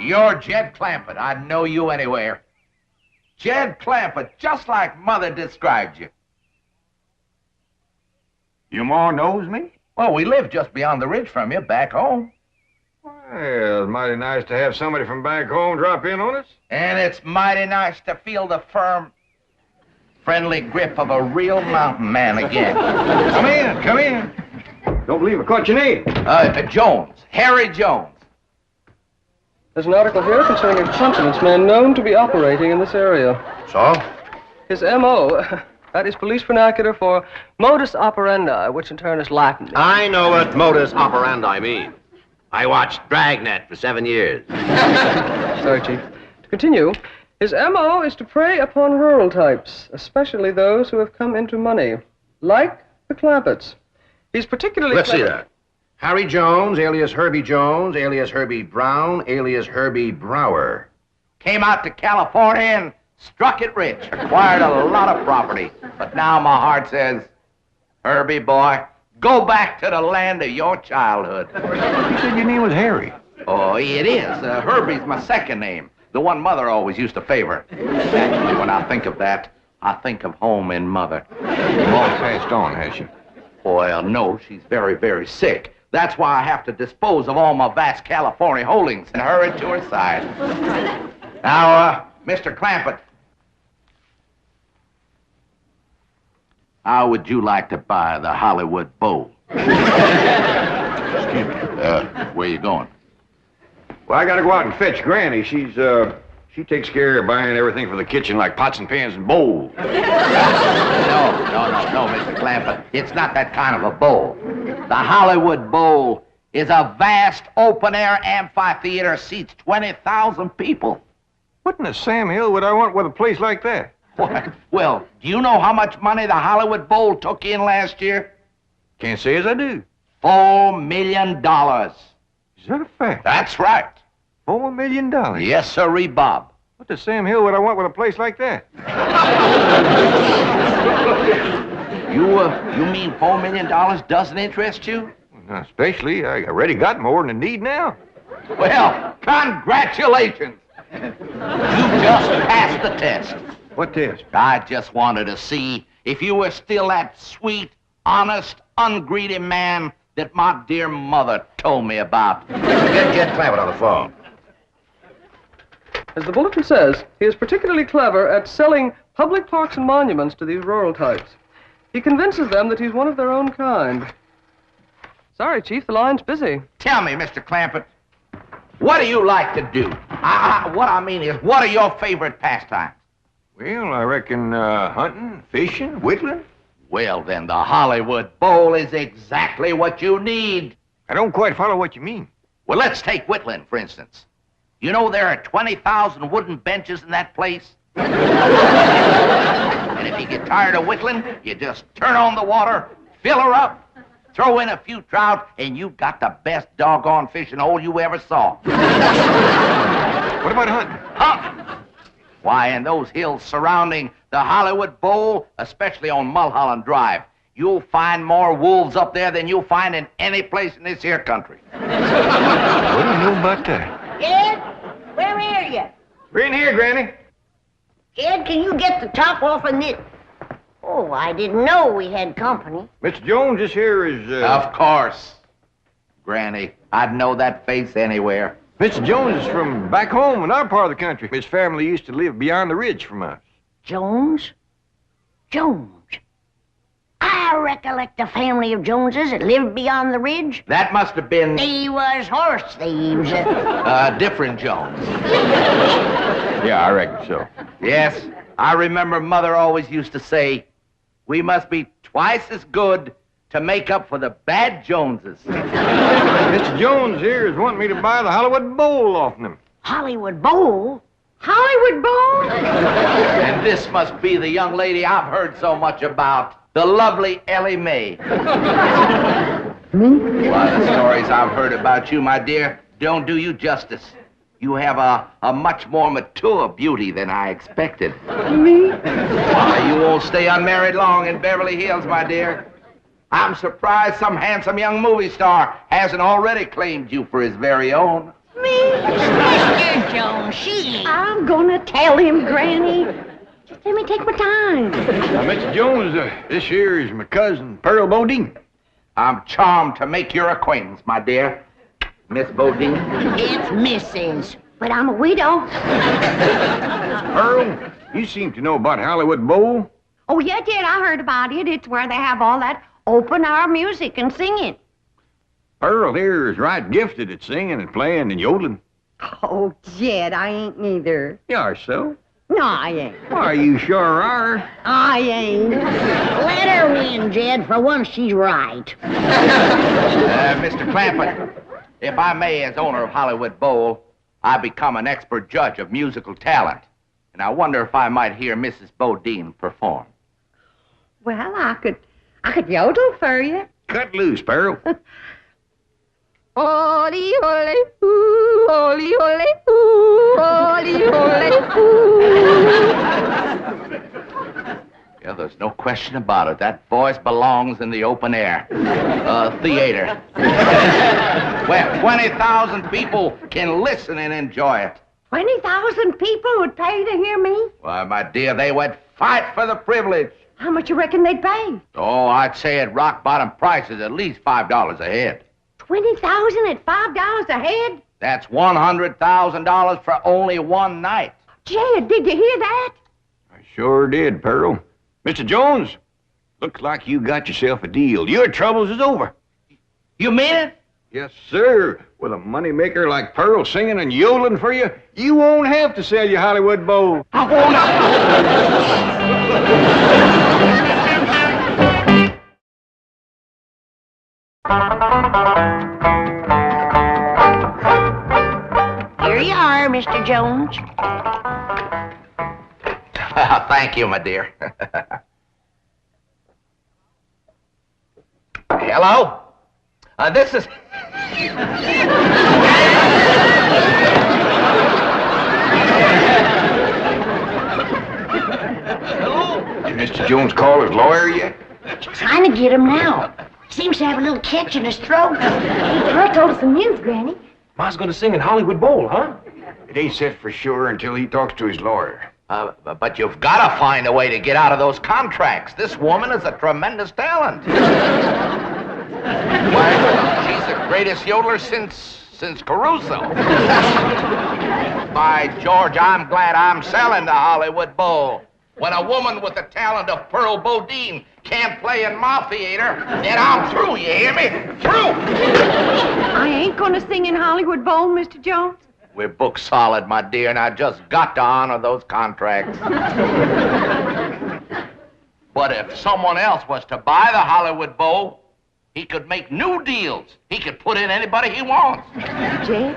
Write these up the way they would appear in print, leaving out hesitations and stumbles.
You're Jed Clampett. I'd know you anywhere. Jed Clampett, just like Mother described you. Your ma knows me? Well, we live just beyond the ridge from you, back home. Well, it's mighty nice to have somebody from back home drop in on us. And it's mighty nice to feel the firm, friendly grip of a real mountain man again. Come in, come in. Don't believe I caught your name. Jones, Harry Jones. There's an article here concerning a confidence man known to be operating in this area. So? His M.O., that is police vernacular for modus operandi, which in turn is Latin. I know what modus operandi means. I watched Dragnet for 7 years. Sorry, Chief. To continue, his M.O. is to prey upon rural types, especially those who have come into money, like the Clampetts. He's particularly Let's see that. Harry Jones, alias Herbie Jones, alias Herbie Brown, alias Herbie Brower. Came out to California and struck it rich, acquired a lot of property. But now my heart says, Herbie, boy, go back to the land of your childhood. You said your name was Harry. Oh, it is. Herbie's my second name, the one Mother always used to favor. Actually, when I think of that, I think of home and Mother. Ma's passed on, has she? Well, no, she's very, very sick. That's why I have to dispose of all my vast California holdings and hurry to her side. Now, Mr. Clampett, how would you like to buy the Hollywood Bowl? Excuse me. Where you going? Well, I gotta go out and fetch Granny. She takes care of buying everything for the kitchen, like pots and pans and bowls. No, Mr. Clampett. It's not that kind of a bowl. The Hollywood Bowl is a vast open-air amphitheater, seats 20,000 people. What in the Sam Hill would I want with a place like that? What? Well, do you know how much money the Hollywood Bowl took in last year? Can't say as I do. $4 million. Is that a fact? That's right. $4 million? Yes, sirree, Bob. What the Sam Hill would I want with a place like that? You mean $4 million doesn't interest you? Not especially. I already got more than I need now. Well, congratulations. You just passed the test. What test? I just wanted to see if you were still that sweet, honest, ungreedy man that my dear mother told me about. Get Clampett on the phone. As the bulletin says, he is particularly clever at selling public parks and monuments to these rural types. He convinces them that he's one of their own kind. Sorry, Chief, the line's busy. Tell me, Mr. Clampett, what do you like to do? What I mean is, what are your favorite pastimes? Well, I reckon hunting, fishing, whittling. Well, then, the Hollywood Bowl is exactly what you need. I don't quite follow what you mean. Well, let's take whittling, for instance. You know there are 20,000 wooden benches in that place? And if you get tired of whittling, you just turn on the water, fill her up, throw in a few trout, and you've got the best doggone fishing hole you ever saw. What about hunting? Hunting? Why, in those hills surrounding the Hollywood Bowl, especially on Mulholland Drive, you'll find more wolves up there than you'll find in any place in this here country. What do you know about that? Jed, where are you? We're in here, Granny. Jed, can you get the top off of this? Oh, I didn't know we had company. Mr. Jones, this here is, Of course. Granny, I'd know that face anywhere. Mr. Jones is from back home in our part of the country. His family used to live beyond the ridge from us. Jones? Jones. I recollect a family of Joneses that lived beyond the ridge. That must have been They was horse thieves. different Jones. Yeah, I reckon so. Yes, I remember Mother always used to say, we must be twice as good to make up for the bad Joneses. Mr. Jones here is wanting me to buy the Hollywood Bowl off him. Hollywood Bowl? Hollywood Bowl? And this must be the young lady I've heard so much about, the lovely Elly May. Well, the stories I've heard about you, my dear, don't do you justice. You have a much more mature beauty than I expected. Me? Why, you won't stay unmarried long in Beverly Hills, my dear. I'm surprised some handsome young movie star hasn't already claimed you for his very own. Me? Mr. Jones, she... I'm gonna tell him, Granny. Just let me take my time. Now, Mr. Jones, this here is my cousin, Pearl Bodine. I'm charmed to make your acquaintance, my dear. Miss Bodine. It's Mrs., but I'm a widow. Pearl, you seem to know about Hollywood Bowl. Oh, yeah, Jed, I heard about it. It's where they have all that open-air music and singing. Pearl here is right gifted at singing and playing and yodeling. Oh, Jed, I ain't neither. You are so. No, I ain't. Why, you sure are. I ain't. Let her win, Jed. For once, she's right. Mr. Clampett, if I may, as owner of Hollywood Bowl, I become an expert judge of musical talent. And I wonder if I might hear Mrs. Bodine perform. Well, I could yodel for you. Cut loose, Pearl. Oli, oli, ooh, oli, oli, ooh, oli, oli, ooh. Yeah, there's no question about it. That voice belongs in the open air. Theater. Where 20,000 people can listen and enjoy it. 20,000 people would pay to hear me? Why, my dear, they would fight for the privilege. How much you reckon they'd pay? Oh, I'd say at rock-bottom prices, at least $5 a head. 20,000 at $5 a head? That's $100,000 for only one night. Jed, did you hear that? I sure did, Pearl. Mr. Jones, looks like you got yourself a deal. Your troubles is over. You mean it? Yes, sir. With a moneymaker like Pearl singing and yodeling for you, you won't have to sell your Hollywood Bowl. I won't. Here you are, Mr. Jones. Thank you, my dear. Hello? This is... Did Mr. Jones call his lawyer yet? Trying to get him now. Seems to have a little catch in his throat. Pearl told us some news, Granny. Ma's gonna sing in Hollywood Bowl, huh? It ain't set for sure until he talks to his lawyer. But you've got to find a way to get out of those contracts. This woman is a tremendous talent. Why, she's the greatest yodeler since Caruso. By George, I'm glad I'm selling the Hollywood Bowl. When a woman with the talent of Pearl Bodine can't play in my theater, then I'm through, you hear me? Through! I ain't gonna sing in Hollywood Bowl, Mr. Jones. We're booked solid, my dear, and I just got to honor those contracts. But if someone else was to buy the Hollywood Bowl, he could make new deals. He could put in anybody he wants. Jed,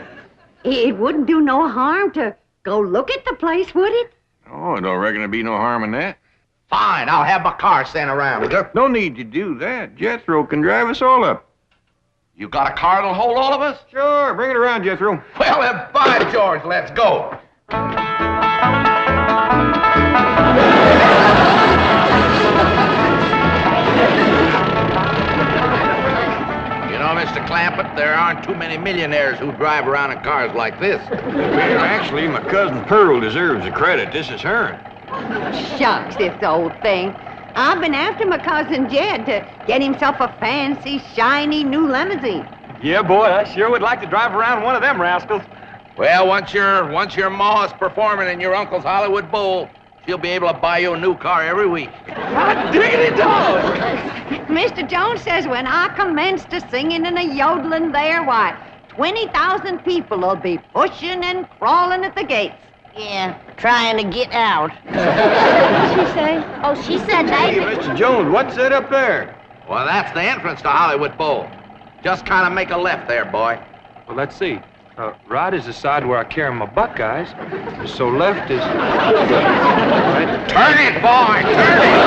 it wouldn't do no harm to go look at the place, would it? Oh, I don't reckon there'd be no harm in that. Fine, I'll have my car sent around. No need to do that. Jethro can drive us all up. You got a car that'll hold all of us? Sure, bring it around, Jethro. Well, then, by George, let's go. You know, Mr. Clampett, there aren't too many millionaires who drive around in cars like this. Well, actually, my cousin Pearl deserves the credit. This is hers. Shucks, this old thing. I've been after my cousin Jed to get himself a fancy, shiny new limousine. Yeah, boy, I sure would like to drive around one of them rascals. Well, once your ma's performing in your uncle's Hollywood Bowl, she'll be able to buy you a new car every week. Hot diggity dog! Mr. Jones says when I commence to singing and a yodeling there, why, 20,000 people will be pushing and crawling at the gates. Yeah, trying to get out. What did she say? Oh, she said Hey, that. Mr. Jones, what's that up there? Well, that's the entrance to Hollywood Bowl. Just kind of make a left there, boy. Well, let's see. Right is the side where I carry my buckeyes. So left is... Right. Turn it, boy! Turn it!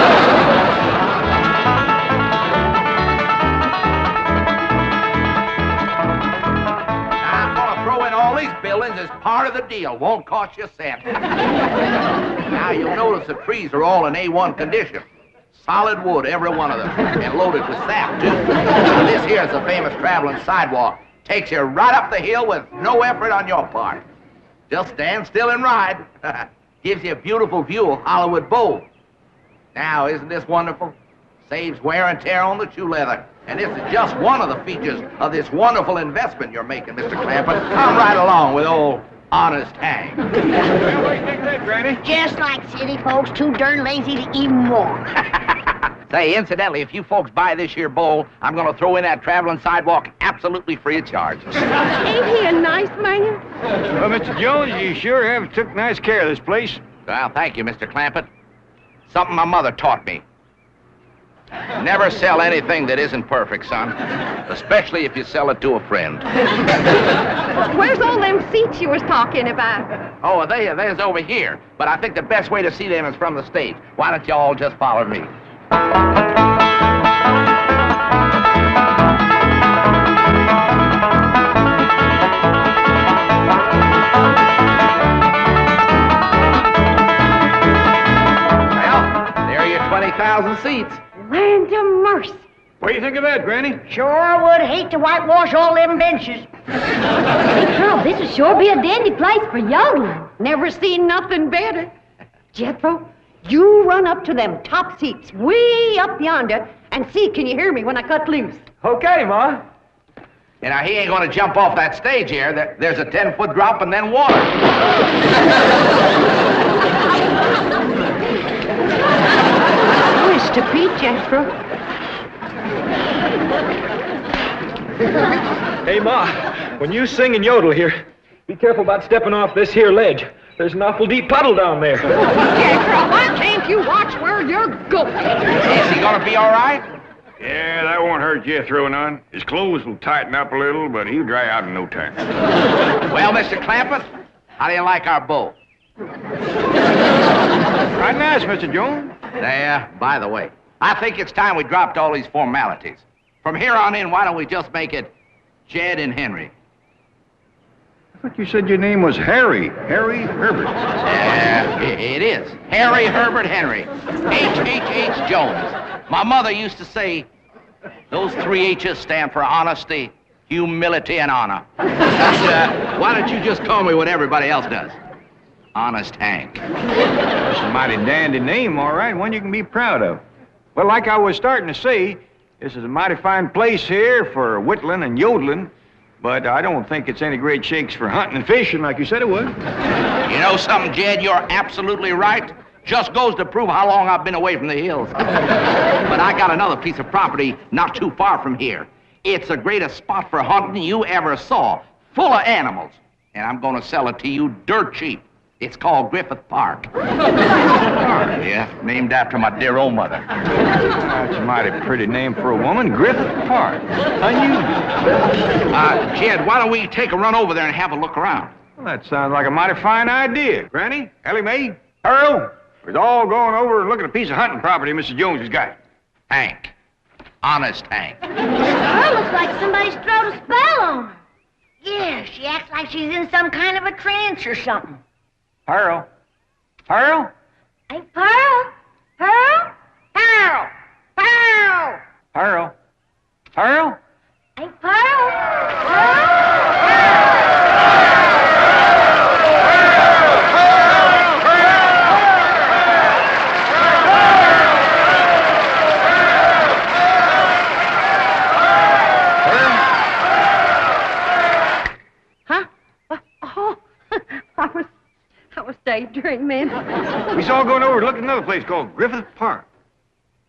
I'm gonna throw in all these buildings as part part of the deal. Won't cost you a cent. Now, you'll notice the trees are all in A1 condition. Solid wood, every one of them, and loaded with sap, too. This here's the famous traveling sidewalk. Takes you right up the hill with no effort on your part. Just stand still and ride. Gives you a beautiful view of Hollywood Bowl. Now, isn't this wonderful? Saves wear and tear on the shoe leather. And this is just one of the features of this wonderful investment you're making, Mr. Clampett. Come right along with old Honest Hank. Well, what do you think of that, Granny? Just like city folks, too darn lazy to even more. Say, incidentally, if you folks buy this here bowl, I'm going to throw in that traveling sidewalk absolutely free of charge. Ain't he a nice man? Well, Mr. Jones, you sure have took nice care of this place. Well, thank you, Mr. Clampett. Something my mother taught me. Never sell anything that isn't perfect, son. Especially if you sell it to a friend. Where's all them seats you was talking about? Oh, there's over here. But I think the best way to see them is from the stage. Why don't you all just follow me? Well, there are your 20,000 seats. Land of mercy. What do you think of that, Granny? Sure would hate to whitewash all them benches. Hey, Carl, this would sure be a dandy place for yodeling. Never seen nothing better. Jethro, you run up to them top seats way up yonder and see can you hear me when I cut loose. Okay, Ma. You know, he ain't gonna jump off that stage here. There's a 10-foot drop and then water. Wish to Pete, Jethro. Hey, Ma, when you sing and yodel here, be careful about stepping off this here ledge. There's an awful deep puddle down there. Jethro, why can't you watch where you're going? Is he gonna be all right? Yeah, that won't hurt Jethro none. His clothes will tighten up a little, but he'll dry out in no time. Well, Mr. Clampett, how do you like our bowl? Right nice, Mr. Jones. There, by the way, I think it's time we dropped all these formalities. From here on in, why don't we just make it Jed and Henry? I thought you said your name was Harry. Harry Herbert. It is. Harry Herbert Henry. H.H.H. Jones. My mother used to say, those 3 H's stand for honesty, humility, and honor. Why don't you just call me what everybody else does? Honest Hank. That's a mighty dandy name, all right. One you can be proud of. Well, like I was starting to say, this is a mighty fine place here for whittling and yodeling, but I don't think it's any great shakes for hunting and fishing like you said it was. You know something, Jed? You're absolutely right. Just goes to prove how long I've been away from the hills. But I got another piece of property not too far from here. It's the greatest spot for hunting you ever saw, full of animals. And I'm going to sell it to you dirt cheap. It's called Griffith Park. Yeah, named after my dear old mother. That's a mighty pretty name for a woman, Griffith Park. Unusual. Jed, why don't we take a run over there and have a look around? Well, that sounds like a mighty fine idea. Granny, Elly May, Earl, we're all going over and looking at a piece of hunting property Mr. Jones has got. Hank. Honest Hank. Her looks like somebody's thrown a spell on her. Yeah, she acts like she's in some kind of a trance or something. Pearl. Pearl? Hey, Pearl? Pearl? Pearl? Pearl? Pearl. Pearl? Hey, Pearl? Pearl? I was daydreaming. We's all going over to look at another place called Griffith Park.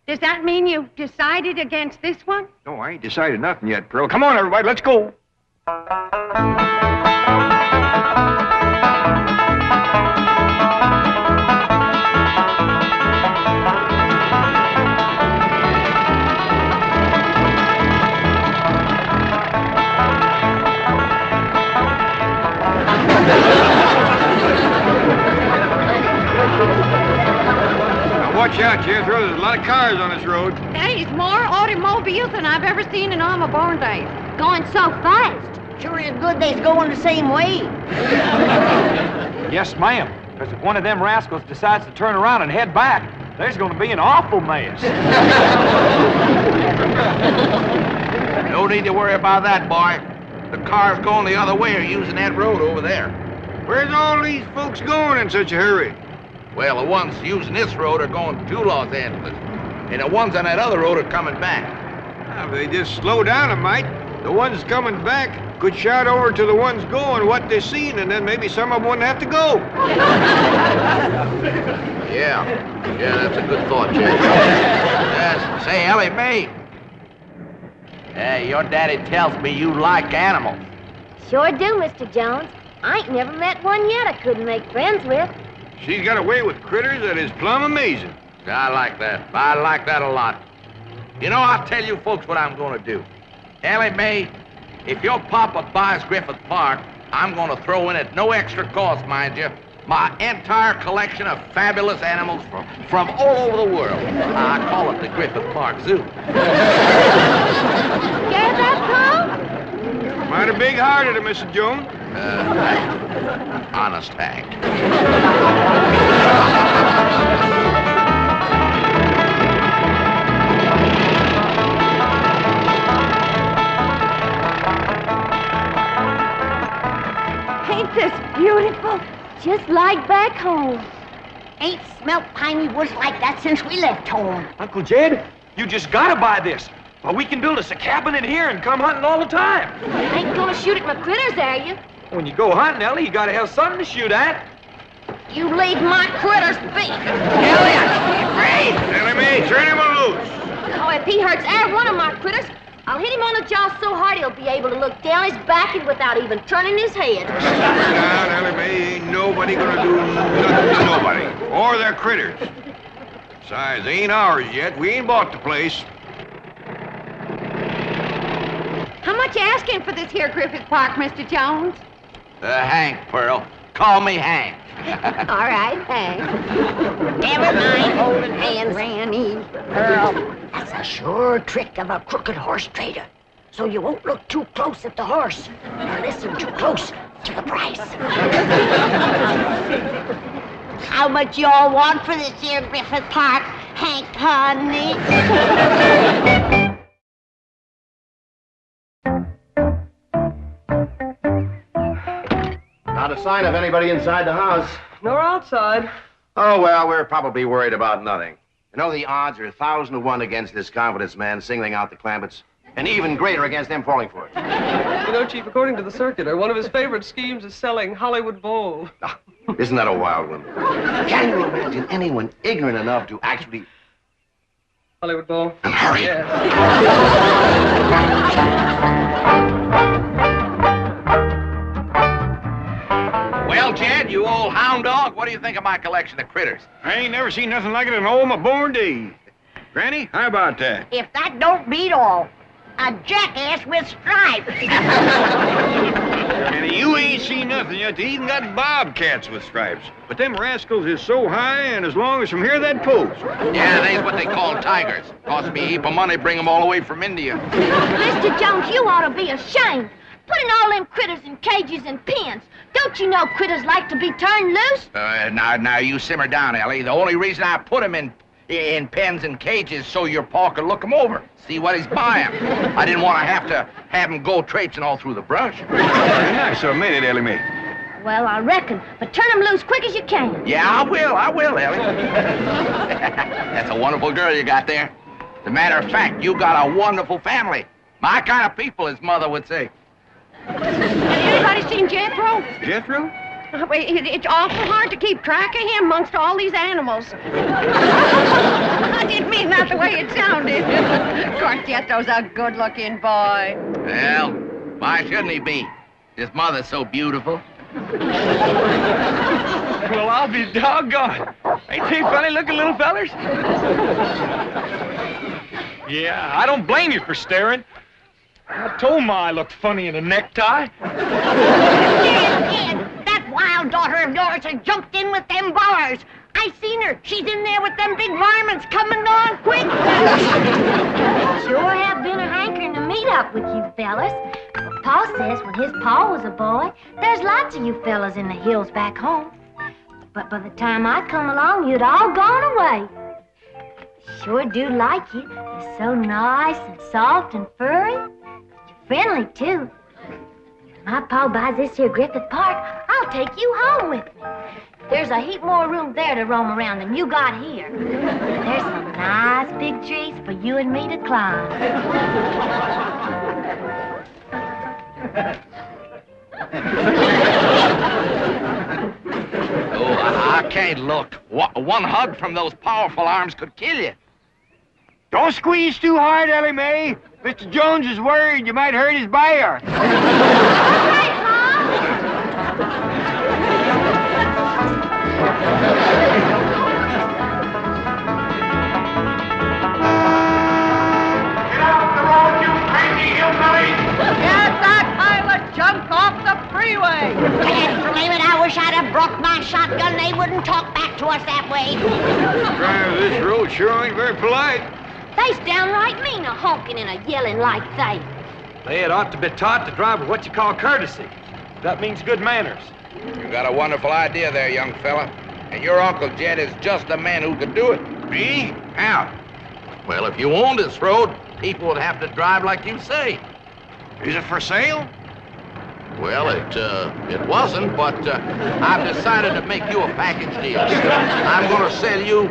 Does that mean you've decided against this one? No, I ain't decided nothing yet, Pearl. Come on, everybody, let's go. Now, watch out, Jethro. There's a lot of cars on this road. There's more automobiles than I've ever seen in all my born days. Going so fast. Sure is good they's going the same way. Yes, ma'am. Because if one of them rascals decides to turn around and head back, there's going to be an awful mess. No need to worry about that, boy. The car's going the other way or using that road over there. Where's all these folks going in such a hurry? Well, the ones using this road are going to Los Angeles, and the ones on that other road are coming back. If they just slow down a mite, the ones coming back could shout over to the ones going what they're seeing, and then maybe some of them wouldn't have to go. Yeah, that's a good thought, Jed. Yes, say, Elly May. Hey, your daddy tells me you like animals. Sure do, Mr. Jones. I ain't never met one yet I couldn't make friends with. She's got a way with critters that is plumb amazing. I like that. I like that a lot. You know, I'll tell you folks what I'm going to do. Elly May, if your papa buys Griffith Park, I'm going to throw in at no extra cost, mind you, my entire collection of fabulous animals from all over the world. I call it the Griffith Park Zoo. Get that, Paul? Mighty big-hearted of Mrs. Jones. Honest, Hank. Ain't this beautiful? Just like back home. Ain't smelt piney woods like that since we left home. Uncle Jed, you just got to buy this. Well, we can build us a cabin in here and come hunting all the time. Ain't gonna shoot at my critters, are you? When you go hunting, Ellie, you got to have something to shoot at. You leave my critters be. Elly May, turn him loose. Oh, if he hurts every one of my critters, I'll hit him on the jaw so hard he'll be able to look down his back and without even turning his head. Now, Elly May, ain't nobody gonna do nothing to nobody. Or their critters. Besides, they ain't ours yet. We ain't bought the place. How much you asking for this here Griffith Park, Mr. Jones? Hank, Pearl. Call me Hank. All right, Hank. Never mind holding hands. Granny. Earl, that's a sure trick of a crooked horse trader. So you won't look too close at the horse or listen too close to the price. How much y'all want for this here Griffith Park, Hank, honey? Not a sign of anybody inside the house. Nor outside. Oh, well, we're probably worried about nothing. You know, the odds are 1,000 to 1 against this confidence man singling out the Clampetts, and even greater against them falling for it. You know, Chief, according to the circular, one of his favorite schemes is selling Hollywood Bowl. Isn't that a wild one? Can you imagine anyone ignorant enough to actually... Hollywood Bowl? Hurry. Yes. Well, Jed, you old hound dog, what do you think of my collection of critters? I ain't never seen nothing like it in all my born days. Granny, how about that? If that don't beat all, a jackass with stripes. Granny, you ain't seen nothing yet. They even got bobcats with stripes. But them rascals is so high and as long as from here that post. Yeah, they's what they call tigers. Cost me a heap of money to bring them all the way from India. Mr. Jones, you ought to be ashamed. Putting all them critters in cages and pens. Don't you know critters like to be turned loose? Now, you simmer down, Ellie. The only reason I put them in pens and cages so your pa could look them over, see what he's buying. I didn't want to have him go traipsing all through the brush. Very nice of me, Elly May. Well, I reckon. But turn them loose quick as you can. Yeah, I will, Ellie. That's a wonderful girl you got there. As a matter of fact, you got a wonderful family. My kind of people, his mother would say. Has anybody seen Jethro? Jethro? It's awful hard to keep track of him amongst all these animals. I didn't mean that the way it sounded. Of course, Jethro's a good-looking boy. Well, why shouldn't he be? His mother's so beautiful. Well, I'll be doggone. Ain't they funny-looking little fellers? Yeah, I don't blame you for staring. I told Ma I looked funny in a necktie. Ed, that wild daughter of yours has jumped in with them bars. I seen her. She's in there with them big varmints coming on quick. Sure have been a hankering to meet up with you fellas. But Pa says when his pa was a boy, there's lots of you fellas in the hills back home. But by the time I come along, you'd all gone away. Sure do like you. You're so nice and soft and furry. You're friendly, too. If my pa buys this here Griffith Park, I'll take you home with me. There's a heap more room there to roam around than you got here. There's some nice big trees for you and me to climb. Oh, I can't look. One hug from those powerful arms could kill you. Don't squeeze too hard, Elly May. Mr. Jones is worried you might hurt his bear. Get off the road, you crazy hillbillies! Get that pilot junk off the freeway! Damn it, I wish I'd have brought my shotgun. They wouldn't talk back to us that way. Driver, this road sure ain't very polite. They's downright mean a honking and a yelling like they. They had ought to be taught to drive with what you call courtesy. That means good manners. You got a wonderful idea there, young fella. And your Uncle Jed is just the man who could do it. Me? How? Well, if you owned this road, people would have to drive like you say. Is it for sale? Well, it wasn't, but I've decided to make you a package deal. I'm going to sell you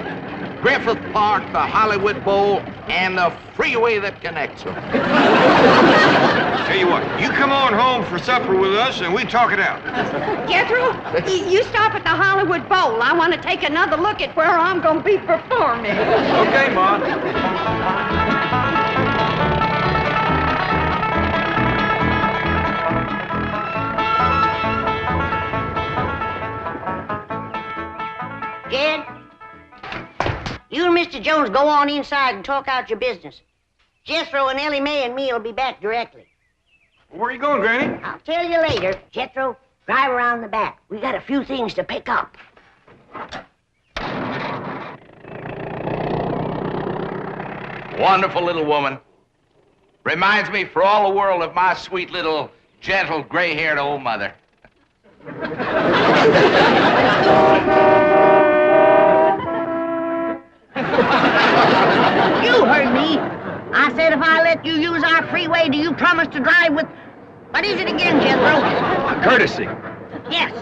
Griffith Park, the Hollywood Bowl, and the freeway that connects them. Tell you what, you come on home for supper with us and we talk it out. Jethro, you stop at the Hollywood Bowl. I want to take another look at where I'm going to be performing. Okay, Ma. Jed, you and Mr. Jones go on inside and talk out your business. Jethro and Elly May and me will be back directly. Where are you going, Granny? I'll tell you later. Jethro, drive around the back. We got a few things to pick up. Wonderful little woman. Reminds me for all the world of my sweet little, gentle, gray-haired old mother. You heard me. I said if I let you use our freeway, do you promise to drive with... What is it again, Jethro? Courtesy. Yes.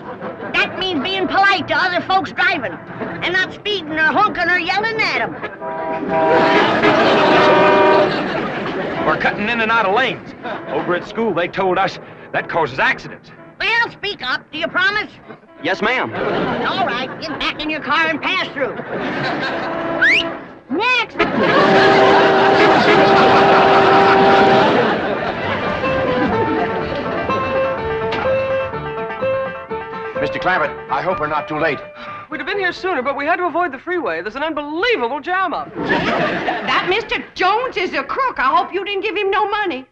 That means being polite to other folks driving and not speeding or honking or yelling at them. We're cutting in and out of lanes. Over at school, they told us that causes accidents. Well, speak up. Do you promise? Yes, ma'am. All right. Get back in your car and pass through. Next. Mr. Clampett, I hope we're not too late. We'd have been here sooner, but we had to avoid the freeway. There's an unbelievable jam up. That Mr. Jones is a crook. I hope you didn't give him no money.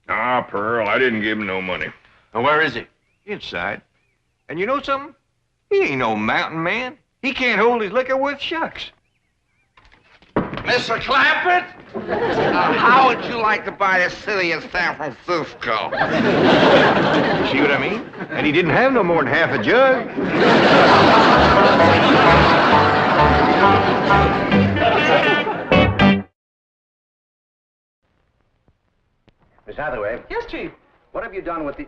Ah, Pearl, I didn't give him no money. Well, where is he? Inside. And you know something? He ain't no mountain man. He can't hold his liquor worth shucks. Mr. Clampett? How would you like to buy as city as San Francisco? See what I mean? And he didn't have no more than half a jug. Miss Hathaway, Yes, Chief. what have you done with the...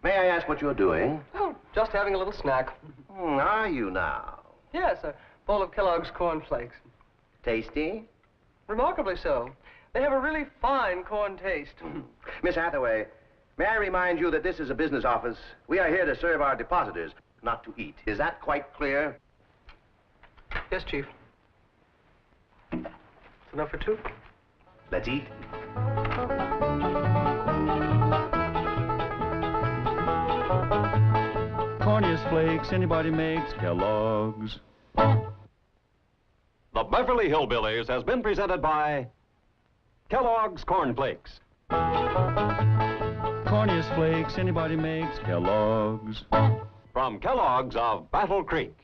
May I ask what you're doing? Oh, just having a little snack. Are you now? Yes, a bowl of Kellogg's Corn Flakes. Tasty? Remarkably so. They have a really fine corn taste. Miss Hathaway, may I remind you that this is a business office. We are here to serve our depositors, not to eat. Is that quite clear? Yes, Chief. It's enough for two. Let's eat. Corniest flakes anybody makes, Kellogg's. The Beverly Hillbillies has been presented by Kellogg's Corn Flakes. Corniest flakes anybody makes, Kellogg's. From Kellogg's of Battle Creek.